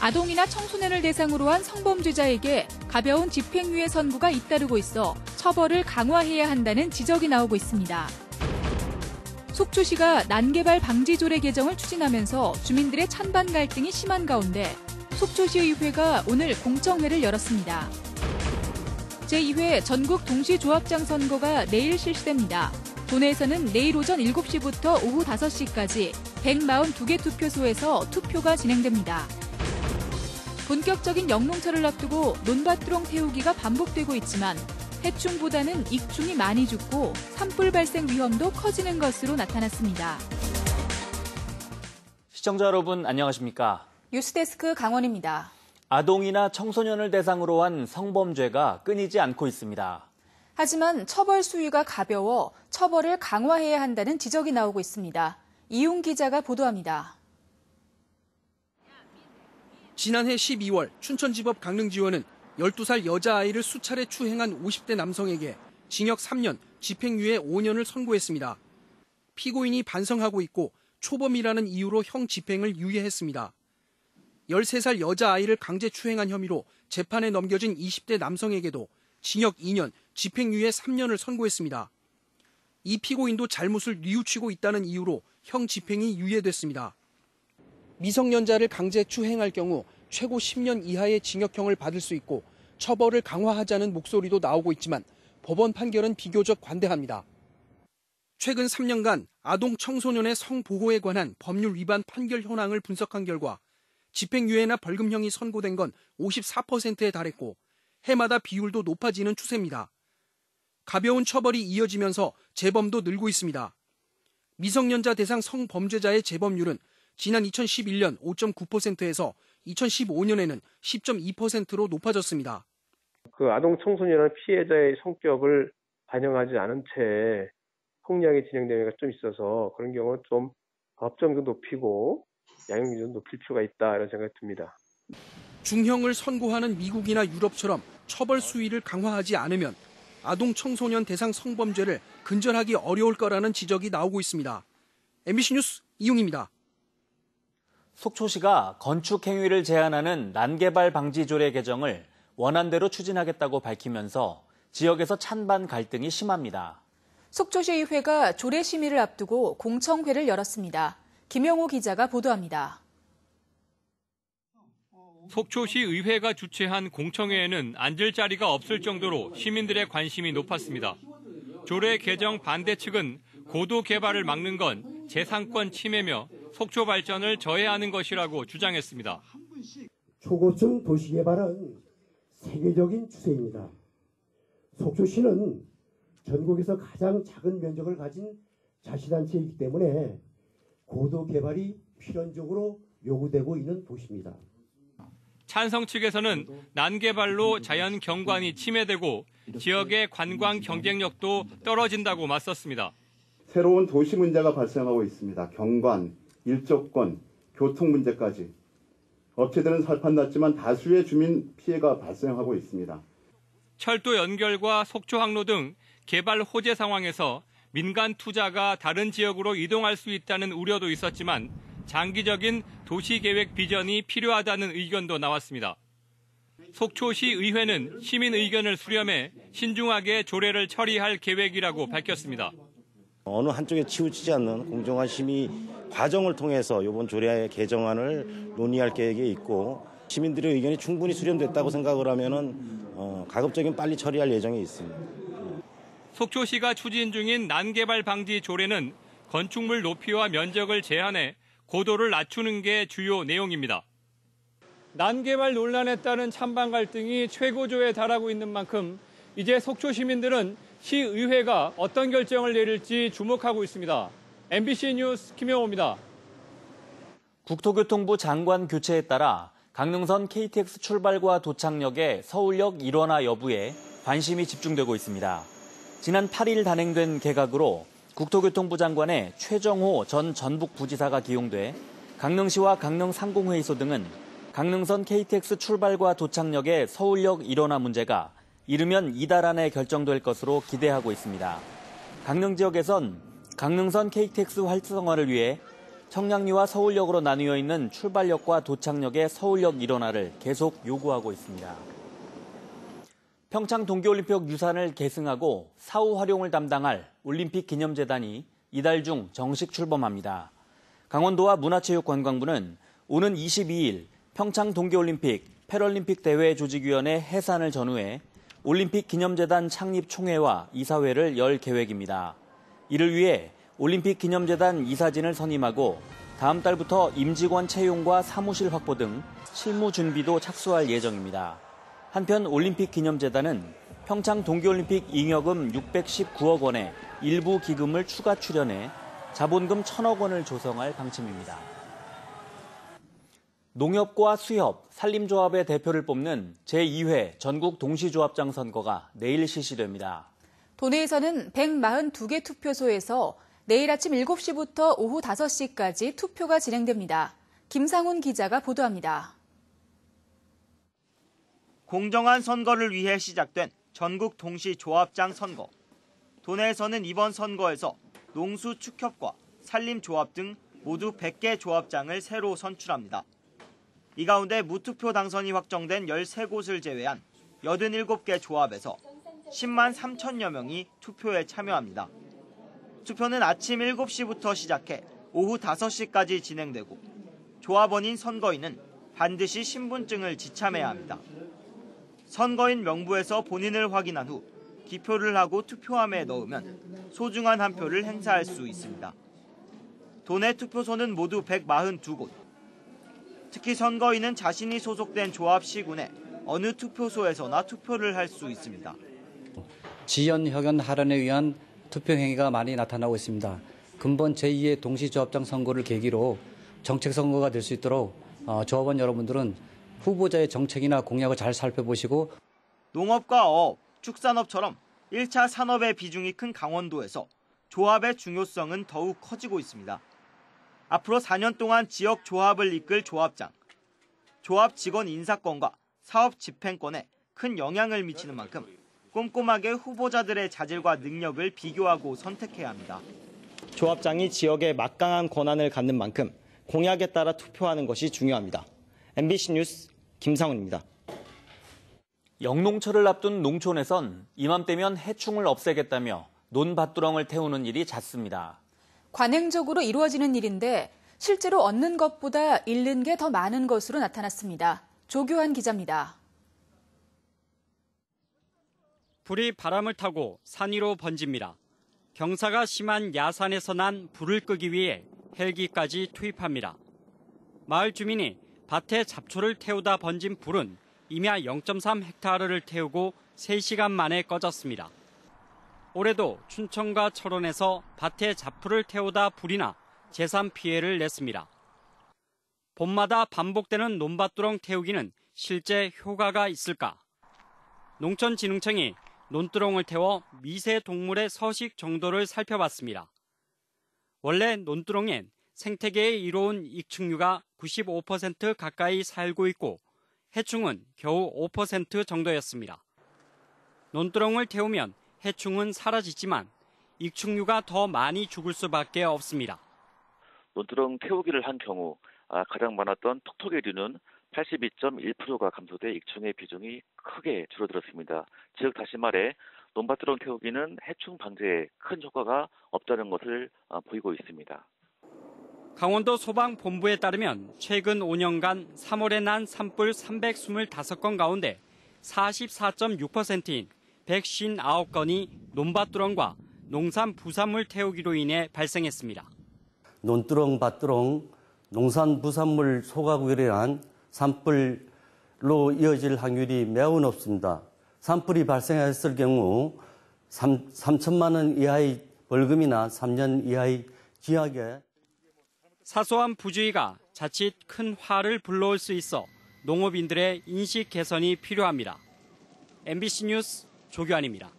아동이나 청소년을 대상으로 한 성범죄자에게 가벼운 집행유예 선고가 잇따르고 있어 처벌을 강화해야 한다는 지적이 나오고 있습니다. 속초시가 난개발 방지 조례 개정을 추진하면서 주민들의 찬반 갈등이 심한 가운데 속초시의회가 오늘 공청회를 열었습니다. 제2회 전국 동시조합장 선거가 내일 실시됩니다. 도내에서는 내일 오전 7시부터 오후 5시까지 142개 투표소에서 투표가 진행됩니다. 본격적인 영농철을 앞두고 논밭두렁 태우기가 반복되고 있지만 해충보다는 익충이 많이 죽고 산불 발생 위험도 커지는 것으로 나타났습니다. 시청자 여러분 안녕하십니까? 뉴스데스크 강원입니다. 아동이나 청소년을 대상으로 한 성범죄가 끊이지 않고 있습니다. 하지만 처벌 수위가 가벼워 처벌을 강화해야 한다는 지적이 나오고 있습니다. 이용 기자가 보도합니다. 지난해 12월 춘천지법 강릉지원은 12살 여자아이를 수차례 추행한 50대 남성에게 징역 3년, 집행유예 5년을 선고했습니다. 피고인이 반성하고 있고 초범이라는 이유로 형 집행을 유예했습니다. 13살 여자아이를 강제 추행한 혐의로 재판에 넘겨진 20대 남성에게도 징역 2년, 집행유예 3년을 선고했습니다. 이 피고인도 잘못을 뉘우치고 있다는 이유로 형 집행이 유예됐습니다. 미성년자를 강제 추행할 경우 최고 10년 이하의 징역형을 받을 수 있고 처벌을 강화하자는 목소리도 나오고 있지만 법원 판결은 비교적 관대합니다. 최근 3년간 아동 청소년의 성보호에 관한 법률 위반 판결 현황을 분석한 결과 집행유예나 벌금형이 선고된 건 54%에 달했고 해마다 비율도 높아지는 추세입니다. 가벼운 처벌이 이어지면서 재범도 늘고 있습니다. 미성년자 대상 성범죄자의 재범률은 지난 2011년 5.9%에서 2015년에는 10.2%로 높아졌습니다. 그 아동 청소년 피해자의 성격을 반영하지 않은 채 폭력이 진행되는 경우가 좀 있어서 그런 경우는 좀 법정도 높이고 양형 기준도 높일 필요가 있다 이런 생각이 듭니다. 중형을 선고하는 미국이나 유럽처럼 처벌 수위를 강화하지 않으면 아동 청소년 대상 성범죄를 근절하기 어려울 거라는 지적이 나오고 있습니다. MBC 뉴스 이용입니다. 속초시가 건축 행위를 제한하는 난개발 방지 조례 개정을 원안대로 추진하겠다고 밝히면서 지역에서 찬반 갈등이 심합니다. 속초시의회가 조례 심의를 앞두고 공청회를 열었습니다. 김영호 기자가 보도합니다. 속초시 의회가 주최한 공청회에는 앉을 자리가 없을 정도로 시민들의 관심이 높았습니다. 조례 개정 반대 측은 고도 개발을 막는 건 재산권 침해며 속초 발전을 저해하는 것이라고 주장했습니다. 초고층 도시 개발은 세계적인 추세입니다. 속초시는 전국에서 가장 작은 면적을 가진 자치단체이기 때문에 고도 개발이 필연적으로 요구되고 있는 도시입니다. 찬성 측에서는 난개발로 자연 경관이 침해되고 지역의 관광 경쟁력도 떨어진다고 맞섰습니다. 새로운 도시 문제가 발생하고 있습니다. 경관, 일조권, 교통 문제까지. 업체들은 살판났지만 다수의 주민 피해가 발생하고 있습니다. 철도 연결과 속초 항로 등 개발 호재 상황에서 민간 투자가 다른 지역으로 이동할 수 있다는 우려도 있었지만 장기적인 도시계획 비전이 필요하다는 의견도 나왔습니다. 속초시 의회는 시민 의견을 수렴해 신중하게 조례를 처리할 계획이라고 밝혔습니다. 어느 한쪽에 치우치지 않는 공정한 심의 과정을 통해서 이번 조례 개정안을 논의할 계획이 있고 시민들의 의견이 충분히 수렴됐다고 생각을 하면은 가급적이면 빨리 처리할 예정이 있습니다. 속초시가 추진 중인 난개발 방지 조례는 건축물 높이와 면적을 제한해 고도를 낮추는 게 주요 내용입니다. 난개발 논란에 따른 찬반 갈등이 최고조에 달하고 있는 만큼 이제 속초 시민들은 시의회가 어떤 결정을 내릴지 주목하고 있습니다. MBC 뉴스 김영호입니다. 국토교통부 장관 교체에 따라 강릉선 KTX 출발과 도착역의 서울역 일원화 여부에 관심이 집중되고 있습니다. 지난 8일 단행된 개각으로 국토교통부 장관의 최정호 전 전북부지사가 기용돼 강릉시와 강릉상공회의소 등은 강릉선 KTX 출발과 도착역의 서울역 일원화 문제가 이르면 이달 안에 결정될 것으로 기대하고 있습니다. 강릉 지역에선 강릉선 KTX 활성화를 위해 청량리와 서울역으로 나뉘어 있는 출발역과 도착역의 서울역 일원화를 계속 요구하고 있습니다. 평창 동계올림픽 유산을 계승하고 사후 활용을 담당할 올림픽 기념재단이 이달 중 정식 출범합니다. 강원도와 문화체육관광부는 오는 22일 평창 동계올림픽 패럴림픽 대회 조직위원회 해산을 전후해 올림픽 기념재단 창립 총회와 이사회를 열 계획입니다. 이를 위해 올림픽 기념재단 이사진을 선임하고 다음 달부터 임직원 채용과 사무실 확보 등 실무 준비도 착수할 예정입니다. 한편 올림픽 기념재단은 평창 동계올림픽 잉여금 619억 원의 일부 기금을 추가 출연해 자본금 1,000억 원을 조성할 방침입니다. 농협과 수협, 산림조합의 대표를 뽑는 제2회 전국 동시조합장 선거가 내일 실시됩니다. 도내에서는 142개 투표소에서 내일 아침 7시부터 오후 5시까지 투표가 진행됩니다. 김상훈 기자가 보도합니다. 공정한 선거를 위해 시작된 전국 동시조합장 선거. 도내에서는 이번 선거에서 농수축협과 산림조합 등 모두 100개 조합장을 새로 선출합니다. 이 가운데 무투표 당선이 확정된 13곳을 제외한 87개 조합에서 10만 3천여 명이 투표에 참여합니다. 투표는 아침 7시부터 시작해 오후 5시까지 진행되고 조합원인 선거인은 반드시 신분증을 지참해야 합니다. 선거인 명부에서 본인을 확인한 후 기표를 하고 투표함에 넣으면 소중한 한 표를 행사할 수 있습니다. 도내 투표소는 모두 142곳. 특히 선거인은 자신이 소속된 조합 시군에 어느 투표소에서나 투표를 할 수 있습니다. 지연 혁연 할인에 의한 투표 행위가 많이 나타나고 있습니다. 근본 제2의 동시조합장 선거를 계기로 정책 선거가 될 수 있도록 조합원 여러분들은 후보자의 정책이나 공약을 잘 살펴보시고 농업과 어업, 축산업처럼 1차 산업의 비중이 큰 강원도에서 조합의 중요성은 더욱 커지고 있습니다. 앞으로 4년 동안 지역 조합을 이끌 조합장, 조합 직원 인사권과 사업 집행권에 큰 영향을 미치는 만큼 꼼꼼하게 후보자들의 자질과 능력을 비교하고 선택해야 합니다. 조합장이 지역에 막강한 권한을 갖는 만큼 공약에 따라 투표하는 것이 중요합니다. MBC 뉴스 김상훈입니다. 영농철을 앞둔 농촌에선 이맘때면 해충을 없애겠다며 논밭두렁을 태우는 일이 잦습니다. 관행적으로 이루어지는 일인데 실제로 얻는 것보다 잃는 게 더 많은 것으로 나타났습니다. 조교환 기자입니다. 불이 바람을 타고 산 위로 번집니다. 경사가 심한 야산에서 난 불을 끄기 위해 헬기까지 투입합니다. 마을 주민이 밭에 잡초를 태우다 번진 불은 임야 0.3헥타르를 태우고 3시간 만에 꺼졌습니다. 올해도 춘천과 철원에서 밭에 잡초를 태우다 불이 나 재산 피해를 냈습니다. 봄마다 반복되는 논밭두렁 태우기는 실제 효과가 있을까? 농촌진흥청이 논두렁을 태워 미세 동물의 서식 정도를 살펴봤습니다. 원래 논두렁엔 생태계에 이로운 익충류가 95% 가까이 살고 있고 해충은 겨우 5% 정도였습니다. 논두렁을 태우면 해충은 사라지지만 익충류가 더 많이 죽을 수밖에 없습니다. 논두렁 태우기를 한 경우 가장 많았던 톡톡이류는 82.1%가 감소돼 익충의 비중이 크게 줄어들었습니다. 즉 다시 말해 논밭두렁 태우기는 해충 방제에 큰 효과가 없다는 것을 보이고 있습니다. 강원도 소방본부에 따르면 최근 5년간 3월에 난 산불 325건 가운데 44.6%인 159건이 논밭두렁과 농산 부산물 태우기로 인해 발생했습니다. 논두렁, 밭두렁, 농산 부산물 소각으로 인한 산불로 이어질 확률이 매우 높습니다. 산불이 발생했을 경우 3천만 원 이하의 벌금이나 3년 이하의 징역에 사소한 부주의가 자칫 큰 화를 불러올 수 있어 농업인들의 인식 개선이 필요합니다. MBC 뉴스 조규환입니다.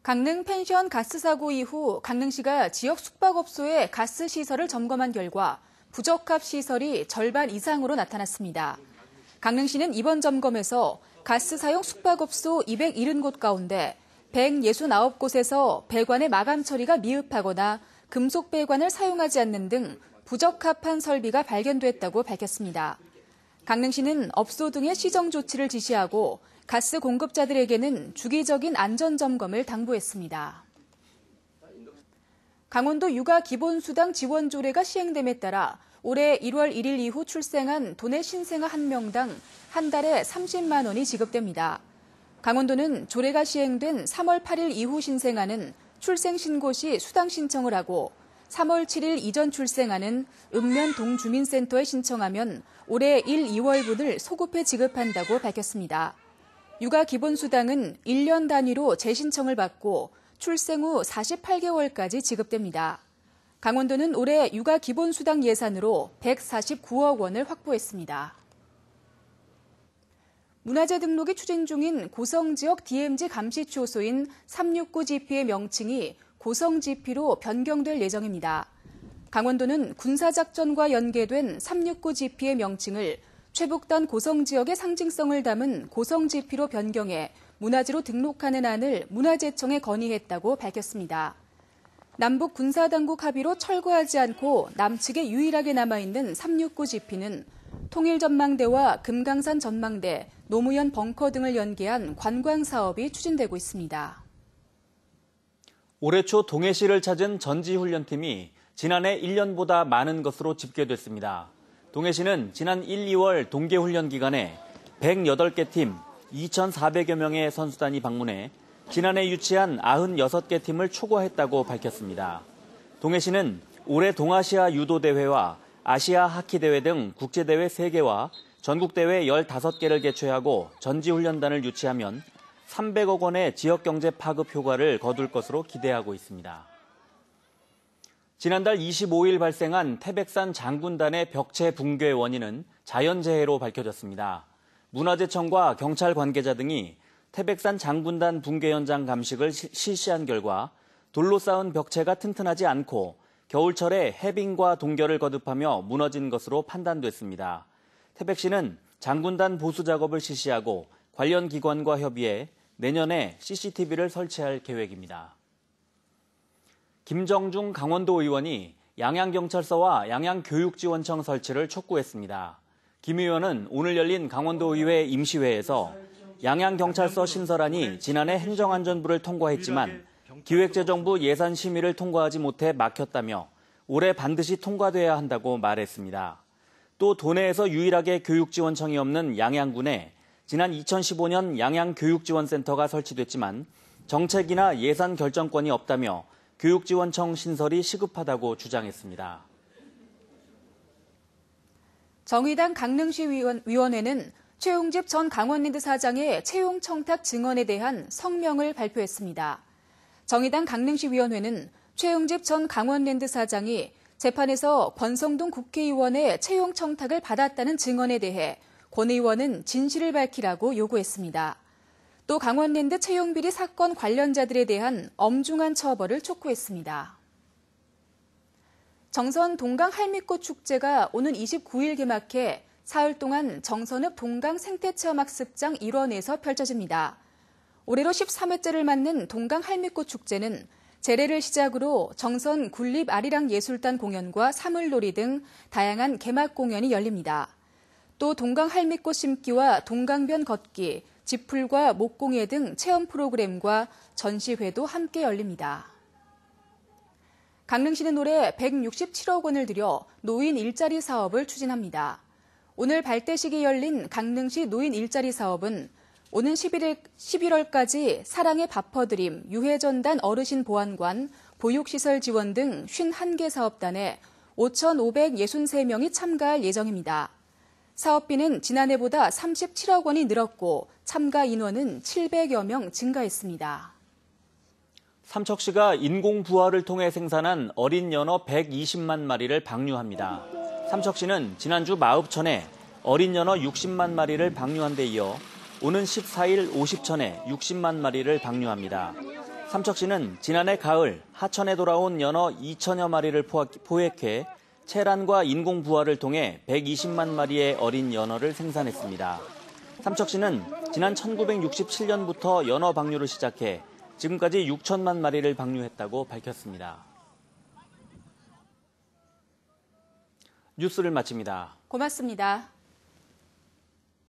강릉 펜션 가스 사고 이후 강릉시가 지역 숙박업소의 가스 시설을 점검한 결과 부적합 시설이 절반 이상으로 나타났습니다. 강릉시는 이번 점검에서 가스 사용 숙박업소 270곳 가운데 169곳에서 배관의 마감 처리가 미흡하거나 금속 배관을 사용하지 않는 등 부적합한 설비가 발견됐다고 밝혔습니다. 강릉시는 업소 등의 시정 조치를 지시하고 가스 공급자들에게는 주기적인 안전점검을 당부했습니다. 강원도 육아 기본수당 지원 조례가 시행됨에 따라 올해 1월 1일 이후 출생한 도내 신생아 1명당 한 달에 30만 원이 지급됩니다. 강원도는 조례가 시행된 3월 8일 이후 신생아는 출생 신고 시 수당 신청을 하고 3월 7일 이전 출생아는 읍면 동주민센터에 신청하면 올해 1, 2월분을 소급해 지급한다고 밝혔습니다. 육아 기본수당은 1년 단위로 재신청을 받고 출생 후 48개월까지 지급됩니다. 강원도는 올해 육아 기본수당 예산으로 149억 원을 확보했습니다. 문화재 등록이 추진 중인 고성지역 DMZ 감시초소인 369GP의 명칭이 고성GP로 변경될 예정입니다. 강원도는 군사작전과 연계된 369GP의 명칭을 최북단 고성지역의 상징성을 담은 고성GP로 변경해 문화재로 등록하는 안을 문화재청에 건의했다고 밝혔습니다. 남북 군사당국 합의로 철거하지 않고 남측에 유일하게 남아있는 369GP는 통일전망대와 금강산 전망대, 노무현 벙커 등을 연계한 관광사업이 추진되고 있습니다. 올해 초 동해시를 찾은 전지훈련팀이 지난해 1년보다 많은 것으로 집계됐습니다. 동해시는 지난 1, 2월 동계훈련 기간에 108개 팀, 2,400여 명의 선수단이 방문해 지난해 유치한 96개 팀을 초과했다고 밝혔습니다. 동해시는 올해 동아시아 유도대회와 아시아 하키대회 등 국제대회 3개와 전국대회 15개를 개최하고 전지훈련단을 유치하면 300억 원의 지역경제 파급 효과를 거둘 것으로 기대하고 있습니다. 지난달 25일 발생한 태백산 장군단의 벽체 붕괴 원인은 자연재해로 밝혀졌습니다. 문화재청과 경찰 관계자 등이 태백산 장군단 붕괴 현장 감식을 실시한 결과 돌로 쌓은 벽체가 튼튼하지 않고 겨울철에 해빙과 동결을 거듭하며 무너진 것으로 판단됐습니다. 태백시는 장군단 보수 작업을 실시하고 관련 기관과 협의해 내년에 CCTV를 설치할 계획입니다. 김정중 강원도 의원이 양양경찰서와 양양교육지원청 설치를 촉구했습니다. 김 의원은 오늘 열린 강원도의회 임시회에서 양양경찰서 신설안이 지난해 행정안전부를 통과했지만 기획재정부 예산심의를 통과하지 못해 막혔다며 올해 반드시 통과돼야 한다고 말했습니다. 또 도내에서 유일하게 교육지원청이 없는 양양군에 지난 2015년 양양교육지원센터가 설치됐지만 정책이나 예산 결정권이 없다며 교육지원청 신설이 시급하다고 주장했습니다. 정의당 강릉시 위원회는 최용집 전 강원랜드 사장의 채용 청탁 증언에 대한 성명을 발표했습니다. 정의당 강릉시 위원회는 최용집 전 강원랜드 사장이 재판에서 권성동 국회의원의 채용 청탁을 받았다는 증언에 대해 권 의원은 진실을 밝히라고 요구했습니다. 또 강원랜드 채용비리 사건 관련자들에 대한 엄중한 처벌을 촉구했습니다. 정선 동강 할미꽃 축제가 오는 29일 개막해 사흘 동안 정선읍 동강 생태체험학습장 일원에서 펼쳐집니다. 올해로 13회째를 맞는 동강 할미꽃 축제는 제례를 시작으로 정선 군립 아리랑 예술단 공연과 사물놀이 등 다양한 개막 공연이 열립니다. 또 동강 할미꽃 심기와 동강변 걷기, 지풀과 목공예 등 체험 프로그램과 전시회도 함께 열립니다. 강릉시는 올해 167억 원을 들여 노인 일자리 사업을 추진합니다. 오늘 발대식이 열린 강릉시 노인 일자리 사업은 오는 11월까지 사랑의 밥퍼드림, 유해전단 어르신 보안관, 보육시설 지원 등 51개 사업단에 5,563명이 참가할 예정입니다. 사업비는 지난해보다 37억 원이 늘었고 참가 인원은 700여 명 증가했습니다. 삼척시가 인공부화를 통해 생산한 어린 연어 120만 마리를 방류합니다. 삼척시는 지난주 마읍천에 어린 연어 60만 마리를 방류한 데 이어 오는 14일 오십천에 60만 마리를 방류합니다. 삼척시는 지난해 가을 하천에 돌아온 연어 2천여 마리를 포획해 체란과 인공 부화를 통해 120만 마리의 어린 연어를 생산했습니다. 삼척시는 지난 1967년부터 연어 방류를 시작해 지금까지 6천만 마리를 방류했다고 밝혔습니다. 뉴스를 마칩니다. 고맙습니다.